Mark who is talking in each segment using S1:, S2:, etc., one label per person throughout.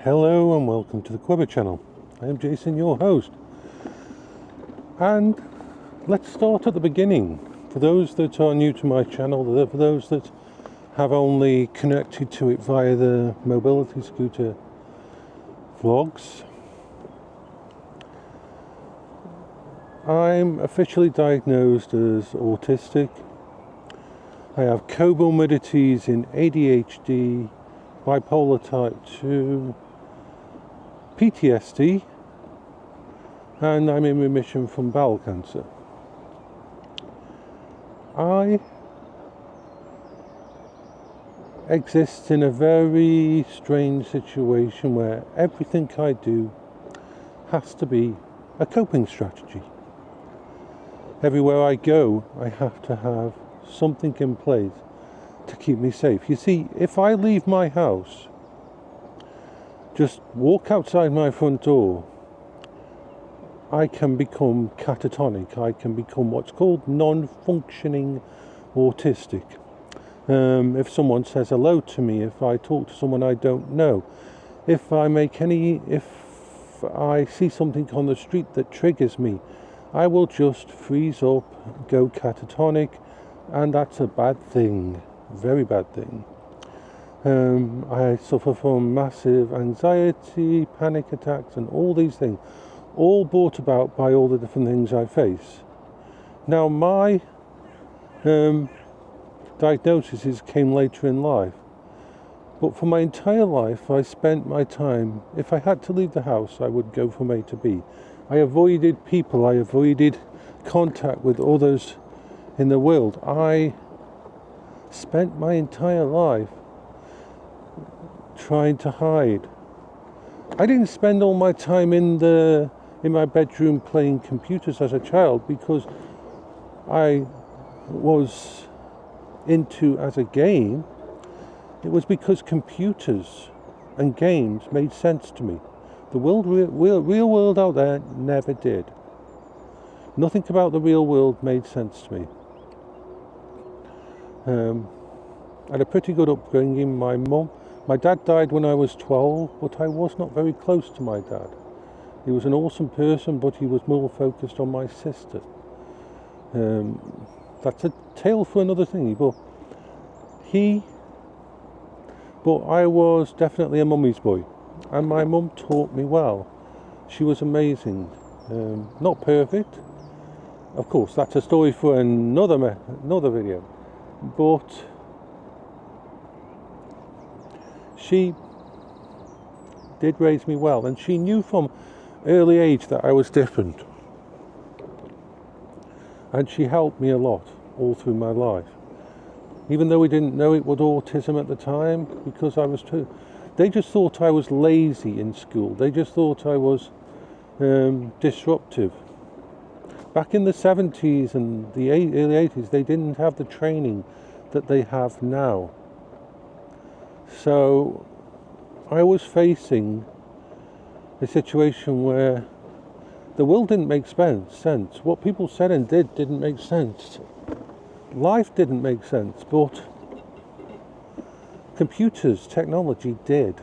S1: Hello and welcome to the Quiver channel. I am Jason, your host. And let's start at the beginning. For those that are new to my channel, for those that have only connected to it via the mobility scooter vlogs, I'm officially diagnosed as autistic. I have comorbidities in ADHD, Bipolar type 2, PTSD, and I'm in remission from bowel cancer. I exist in a very strange situation where everything I do has to be a coping strategy. Everywhere I go, I have to have something in place to keep me safe. You see, if I leave my house, just walk outside my front door, I can become catatonic. I can become what's called non-functioning autistic. If someone says hello to me, if I talk to someone I don't know, if I see something on the street that triggers me, I will just freeze up, go catatonic, and that's a bad thing, very bad thing. I suffer from massive anxiety, panic attacks, and all these things, all brought about by all the different things I face. Now, my diagnoses came later in life, but for my entire life, I spent my time, if I had to leave the house, I would go from A to B. I avoided people, I avoided contact with others in the world. I spent my entire life trying to hide. I didn't spend all my time in my bedroom playing computers as a child because I was into as a game. It was because computers and games made sense to me. The real world out there never did. Nothing about the real world made sense to me. I had a pretty good upbringing. My dad died when I was 12, but I was not very close to my dad. He was an awesome person, but he was more focused on my sister. That's a tale for another thing. But I was definitely a mummy's boy, and my mum taught me well. She was amazing. Not perfect, of course. That's a story for another video. But she did raise me well, and she knew from early age that I was different, and she helped me a lot all through my life, even though we didn't know it was autism at the time, because they just thought I was lazy in school. They just thought I was disruptive. Back in the 70s and the early 80s, they didn't have the training that they have now. So I was facing a situation where the world didn't make sense. What people said and did didn't make sense. Life didn't make sense, but computers, technology did.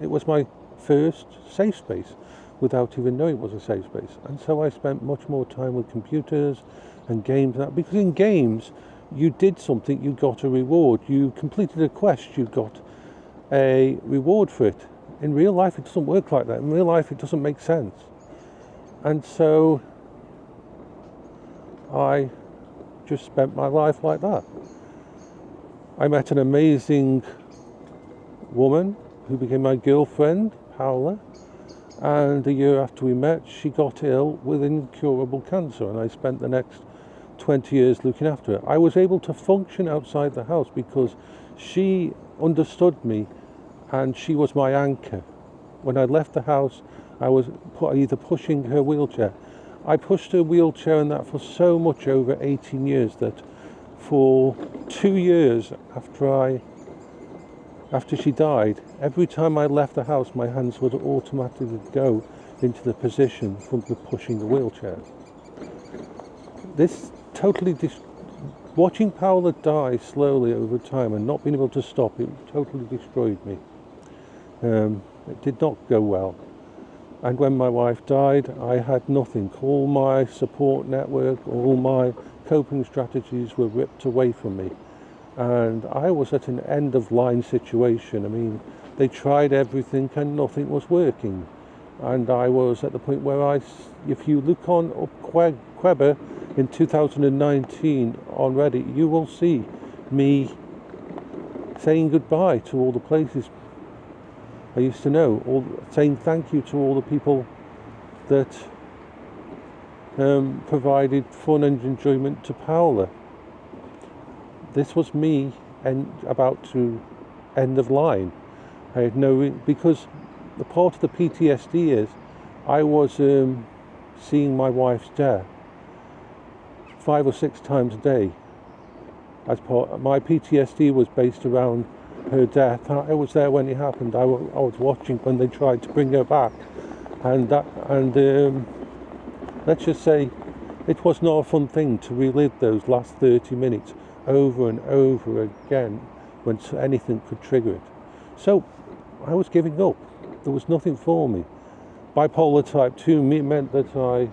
S1: It was my first safe space without even knowing it was a safe space. And so I spent much more time with computers and games, because in games, you did something, you got a reward. You completed a quest, you got a reward for it. In real life, it doesn't work like that. In real life, it doesn't make sense. And so I just spent my life like that. I met an amazing woman who became my girlfriend, Paola, and a year after we met, she got ill with incurable cancer, and I spent the next 20 years looking after her. I was able to function outside the house because she understood me, and she was my anchor. When I left the house, I was either pushing her wheelchair. I pushed her wheelchair, and that for so much over 18 years that for 2 years after she died, every time I left the house, my hands would automatically go into the position from the pushing the wheelchair. This totally watching Paola die slowly over time and not being able to stop it totally destroyed me. It did not go well. And when my wife died, I had nothing. All my support network, all my coping strategies were ripped away from me. And I was at an end-of-line situation. I mean, they tried everything and nothing was working. And I was at the point where if you look on up Queber in 2019 on Reddit, you will see me saying goodbye to all the places I used to know, saying thank you to all the people that provided fun and enjoyment to Paola. This was me about to end of line. I had because the part of the PTSD is I was seeing my wife's death 5 or 6 times a day. As part, my PTSD was based around her death. I was there when it happened. I was watching when they tried to bring her back, and let's just say it was not a fun thing to relive those last 30 minutes over and over again when anything could trigger it. So I was giving up. There was nothing for me. Bipolar type 2 meant that I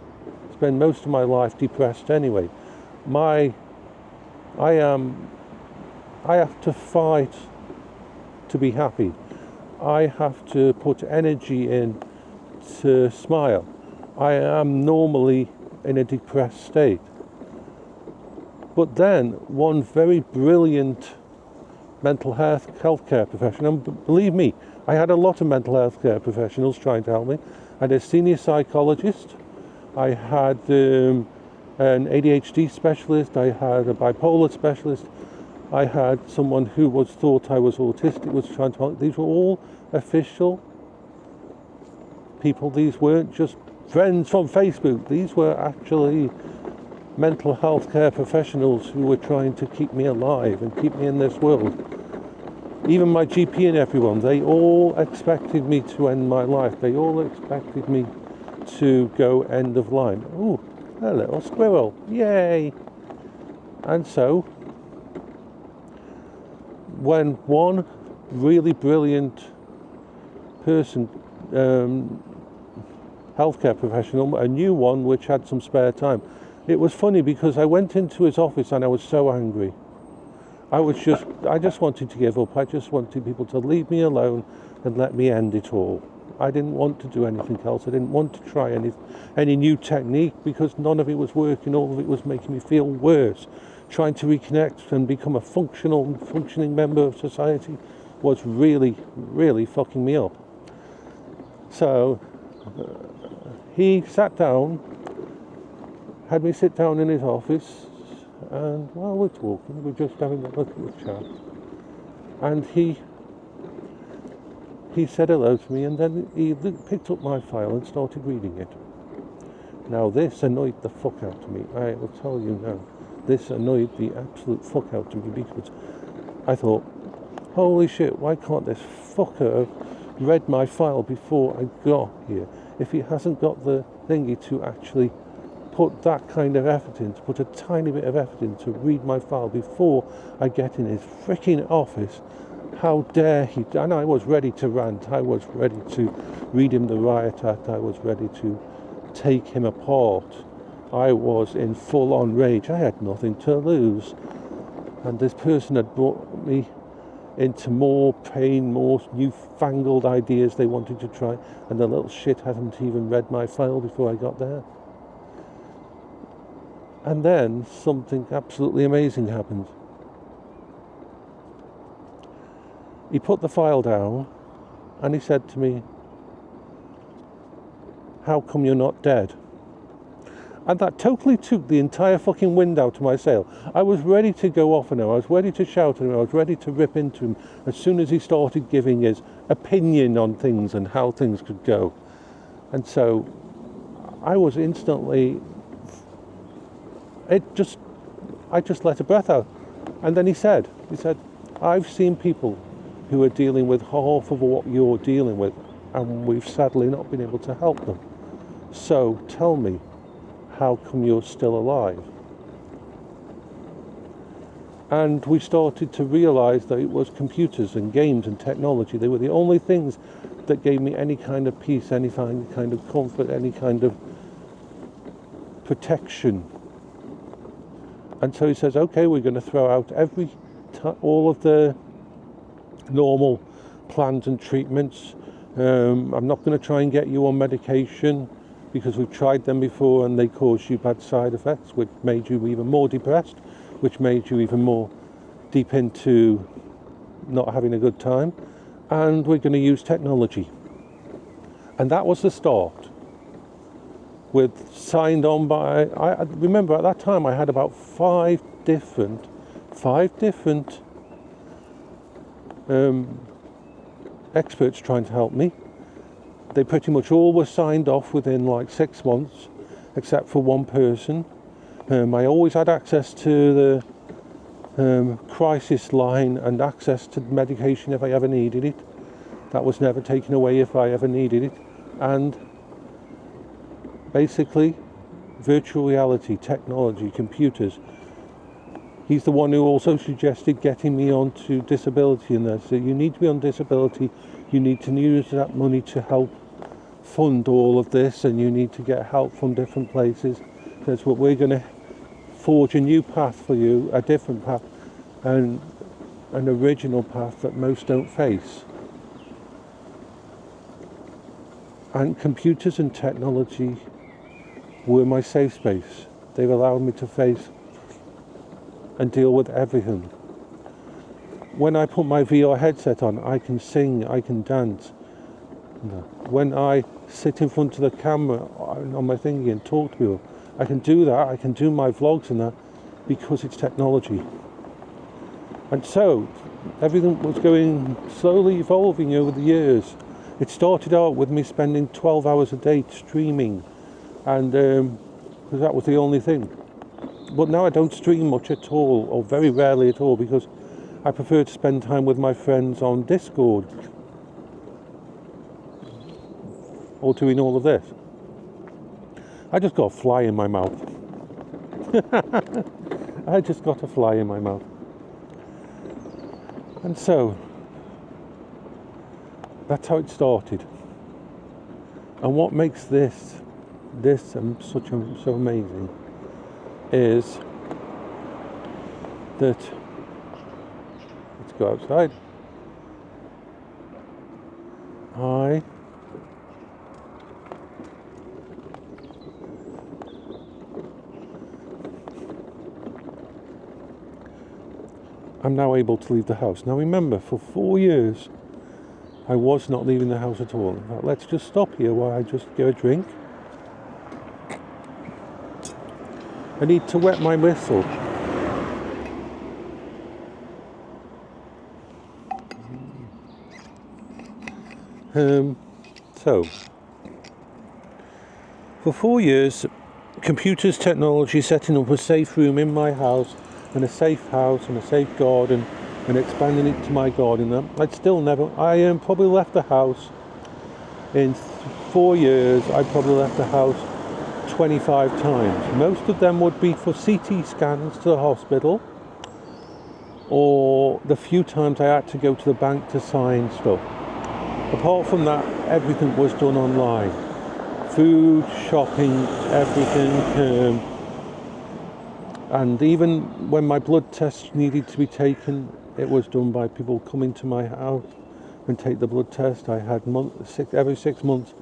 S1: spend most of my life depressed anyway. I have to fight to be happy. I have to put energy in to smile. I am normally in a depressed state. But then one very brilliant mental health care professional, and believe me, I had a lot of mental health care professionals trying to help me. I had a senior psychologist, I had an ADHD specialist, I had a bipolar specialist, I had someone who thought I was autistic, was trying to help. These were all official people. These weren't just friends from Facebook. These were actually mental health care professionals who were trying to keep me alive and keep me in this world. Even my GP and everyone, they all expected me to end my life. They all expected me to go end of line. Ooh, a little squirrel, yay! And so, when one really brilliant person, healthcare professional, a new one which had some spare time, it was funny because I went into his office and I was so angry. I just wanted to give up. I just wanted people to leave me alone and let me end it all. I didn't want to do anything else. I didn't want to try any new technique because none of it was working. All of it was making me feel worse. Trying to reconnect and become a functioning member of society was really, really fucking me up. So he sat down, had me sit down in his office, and while we're talking, we're just having a little chat, and he said hello to me, and then he picked up my file and started reading it. Now this annoyed the fuck out of me. I will tell you now, this annoyed the absolute fuck out of me because I thought, holy shit, why can't this fucker have read my file before I got here? If he hasn't got the thingy to actually put that kind of effort in, to put a tiny bit of effort in to read my file before I get in his freaking office, how dare he? And I was ready to rant. I was ready to read him the riot act. I was ready to take him apart. I was in full-on rage. I had nothing to lose. And this person had brought me into more pain, more newfangled ideas they wanted to try, and the little shit hadn't even read my file before I got there. And then something absolutely amazing happened. He put the file down and he said to me, "How come you're not dead?" And that totally took the entire fucking wind out of my sail. I was ready to go off on him. I was ready to shout at him. I was ready to rip into him as soon as he started giving his opinion on things and how things could go. And so I was instantly, I just let a breath out. And then he said, "I've seen people who are dealing with half of what you're dealing with, and we've sadly not been able to help them. So tell me, how come you're still alive?" And we started to realise that it was computers and games and technology. They were the only things that gave me any kind of peace, any kind of comfort, any kind of protection. And so he says, okay, we're going to throw out all of the normal plans and treatments. I'm not going to try and get you on medication because we've tried them before and they caused you bad side effects, which made you even more depressed, which made you even more deep into not having a good time. And we're going to use technology. And that was the start. With signed on by, I remember at that time I had about five different experts trying to help me. They pretty much all were signed off within like 6 months, except for one person. I always had access to the crisis line and access to medication if I ever needed it. That was never taken away if I ever needed it. And basically, virtual reality, technology, computers. He's the one who also suggested getting me onto disability in there. So you need to be on disability, you need to use that money to help fund all of this, and you need to get help from different places. That's what we're going to forge a new path for you, a different path, and an original path that most don't face. And computers and technology were my safe space. They've allowed me to face and deal with everything. When I put my VR headset on, I can sing, I can dance. When I sit in front of the camera on my thingy and talk to people, I can do that, I can do my vlogs and that, because it's technology. And so, everything was going slowly evolving over the years. It started out with me spending 12 hours a day streaming, and because that was the only thing. But now I don't stream much at all, or very rarely at all, because I prefer to spend time with my friends on Discord, or doing all of this. I just got a fly in my mouth. I just got a fly in my mouth. And so, that's how it started. And what makes this so amazing is that, let's go outside. I'm now able to leave the house. Now remember, for 4 years, I was not leaving the house at all. In fact, let's just stop here while I just get a drink. I need to wet my whistle. So, for 4 years, computers, technology, setting up a safe room in my house, and a safe house and a safe garden, and expanding it to my garden. I probably left the house in 4 years. I probably left the house 25 times. Most of them would be for CT scans to the hospital, or the few times I had to go to the bank to sign stuff. Apart from that, everything was done online. Food, shopping, everything. And even when my blood tests needed to be taken, it was done by people coming to my house and take the blood test. I had every 6 months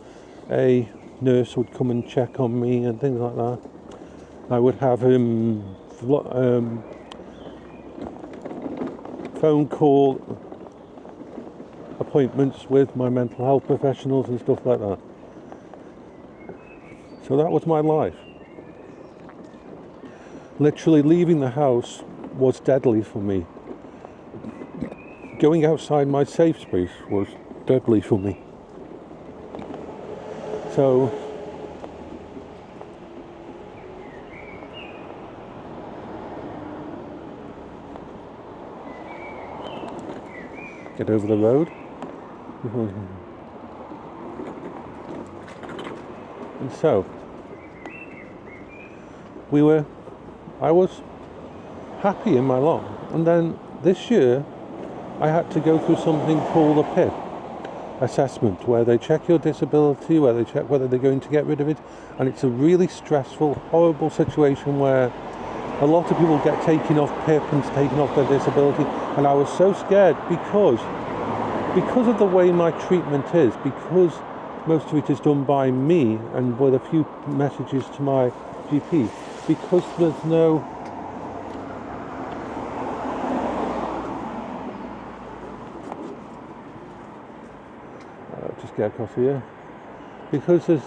S1: a nurse would come and check on me and things like that. I would have phone call appointments with my mental health professionals and stuff like that. So that was my life. Literally leaving the house was deadly for me. Going outside my safe space was deadly for me. So, get over the road. And so, I was happy in my lot. And then this year, I had to go through something called a PIP assessment, where they check your disability, where they check whether they're going to get rid of it. And it's a really stressful, horrible situation where a lot of people get taken off PIP and taken off their disability. And I was so scared because of the way my treatment is, because most of it is done by me and with a few messages to my GP, because there's no just get across here, because there's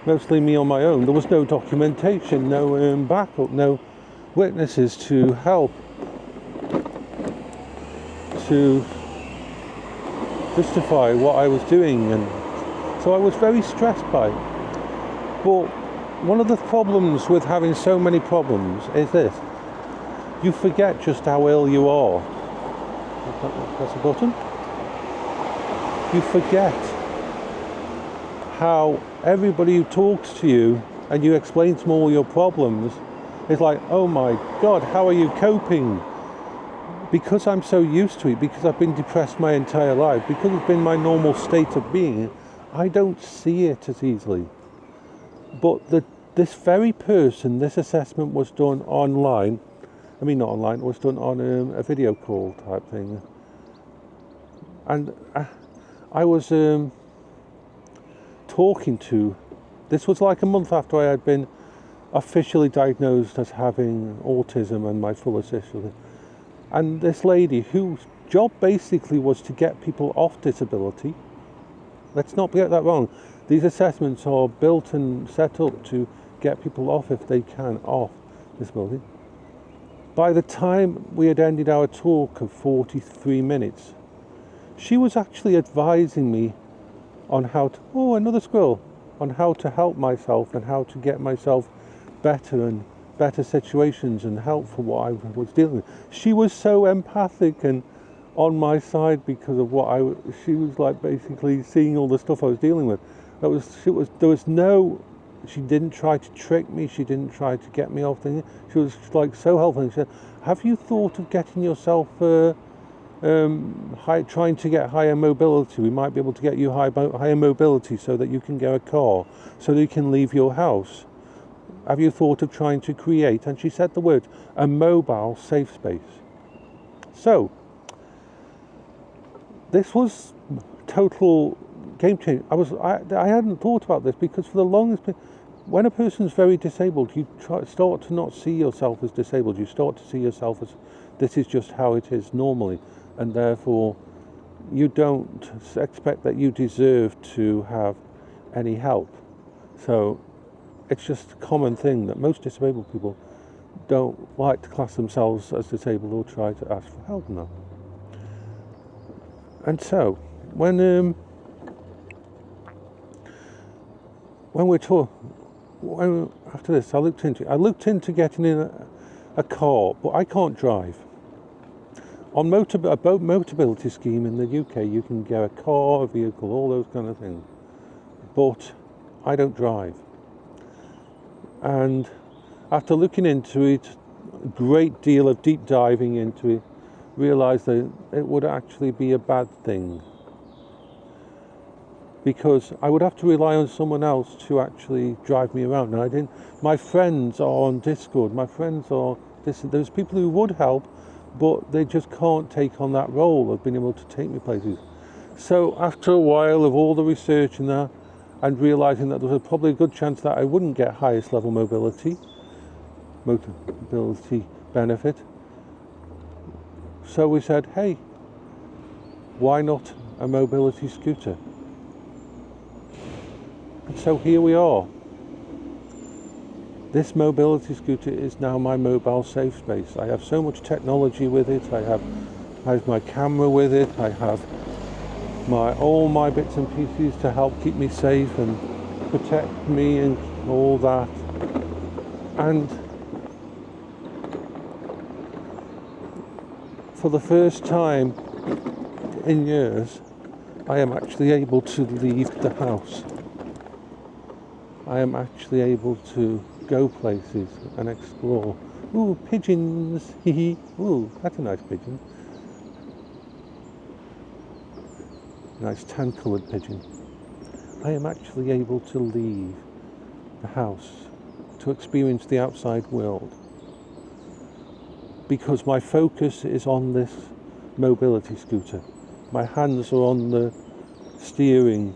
S1: mostly me on my own. There was no documentation, no backup, no witnesses to help to justify what I was doing, and so I was very stressed by it. But one of the problems with having so many problems is this: you forget just how ill you are. Press a button. You forget how everybody who talks to you and you explain to them all your problems is like, oh my God, how are you coping? Because I'm so used to it, because I've been depressed my entire life, because it's been my normal state of being, I don't see it as easily. But this very person, this assessment was done online. I mean, not online, it was done on a video call type thing. And I was talking to, this was like a month after I had been officially diagnosed as having autism and my full assessment. And this lady, whose job basically was to get people off disability. Let's not get that wrong. These assessments are built and set up to get people off, if they can, off disability. By the time we had ended our talk of 43 minutes, she was actually advising me on how to, another squirrel, on how to help myself and how to get myself better and better situations and help for what I was dealing with. She was so empathic and on my side because of what she was like basically seeing all the stuff I was dealing with. She didn't try to trick me, she didn't try to get me off things. She was like so helpful. She said, have you thought of getting yourself trying to get higher mobility? We might be able to get you higher mobility so that you can get a car, so that you can leave your house. Have you thought of trying to create, and she said the word, a mobile safe space? So, this was total game changer. I hadn't thought about this because for the longest time, when a person's very disabled, you start to not see yourself as disabled. You start to see yourself as, this is just how it is normally, and therefore you don't expect that you deserve to have any help. So it's just a common thing that most disabled people don't like to class themselves as disabled or try to ask for help now. And so when after this, I looked into getting in a car, but I can't drive. On Motability scheme in the UK, you can get a car, a vehicle, all those kind of things. But I don't drive. And after looking into it, a great deal of deep diving into it, realised that it would actually be a bad thing. Because I would have to rely on someone else to actually drive me around. And I didn't. My friends are on Discord. There's people who would help, but they just can't take on that role of being able to take me places. So after a while of all the research and that, and realising that there was probably a good chance that I wouldn't get highest level mobility benefit. So we said, hey, why not a mobility scooter? And so here we are. This mobility scooter is now my mobile safe space. I have so much technology with it. I have my camera with it. I have all my bits and pieces to help keep me safe and protect me and all that. And for the first time in years, I am actually able to leave the house. I am actually able to go places and explore. Ooh, pigeons! Hee. Ooh, that's a nice pigeon. Nice tan-coloured pigeon. I am actually able to leave the house to experience the outside world because my focus is on this mobility scooter. My hands are on the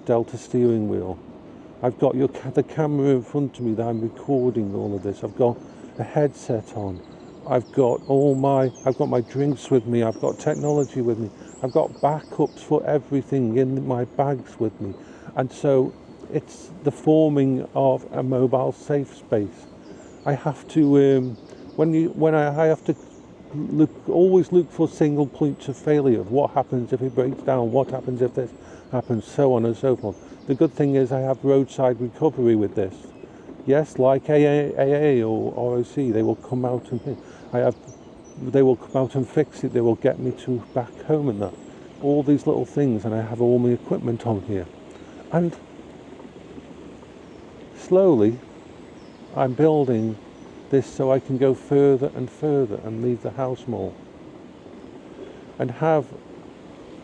S1: Delta steering wheel. I've got the camera in front of me that I'm recording all of this. I've got a headset on. I've got my drinks with me. I've got technology with me. I've got backups for everything in my bags with me. And so it's the forming of a mobile safe space. I have to, I have to always look for single points of failure. What happens if it breaks down? What happens if this happens? So on and so forth. The good thing is I have roadside recovery with this. Yes, like AA or ROC, they will come out and they will come out and fix it. They will get me to back home and that. All these little things, and I have all my equipment on here. And slowly, I'm building this so I can go further and further and leave the house more. And have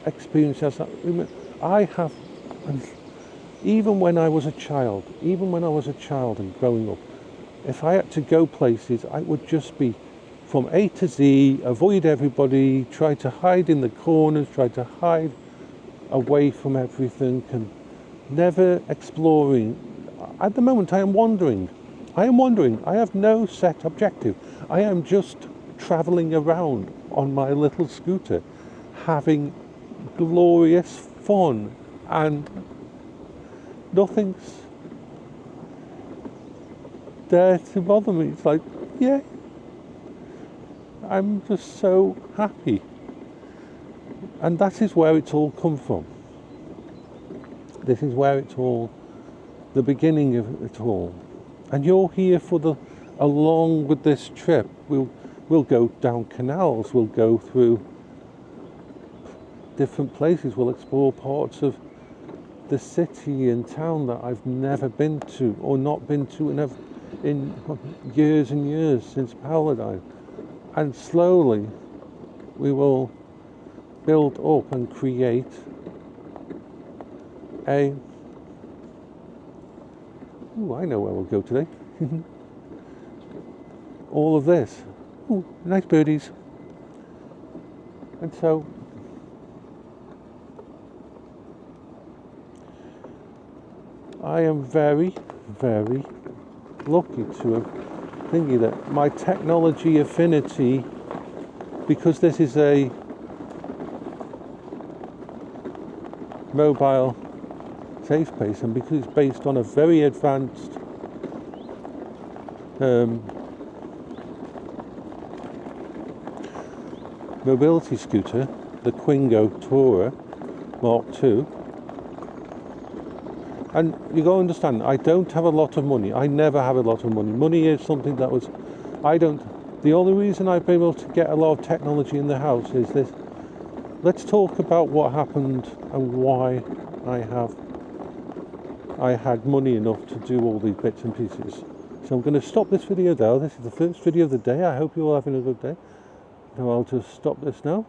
S1: experiences that I have. Even when I was a child and growing up, if I had to go places, I would just be from A to Z, avoid everybody, try to hide in the corners, try to hide away from everything, and never exploring. At the moment, I am wandering. I have no set objective. I am just travelling around on my little scooter, having glorious fun, and nothing's there to bother me. It's like, yeah, I'm just so happy. And that is where it's all come from. This is where it's all, the beginning of it all. And you're here along with this trip. We'll go down canals, we'll go through different places, we'll explore parts of the city and town that I've never been to or not been to in years and years since Paola died. And slowly we will build up and create I know where we'll go today. All of this. Ooh, nice birdies. And so I am very, very lucky to have thinking that my technology affinity, because this is a mobile safe space and because it's based on a very advanced mobility scooter, the Quingo Tourer Mark II. And you got to understand, I don't have a lot of money. I never have a lot of money. Money is something that the only reason I've been able to get a lot of technology in the house is this. Let's talk about what happened and why I had money enough to do all these bits and pieces. So I'm going to stop this video there. This is the first video of the day. I hope you're all having a good day. So I'll just stop this now.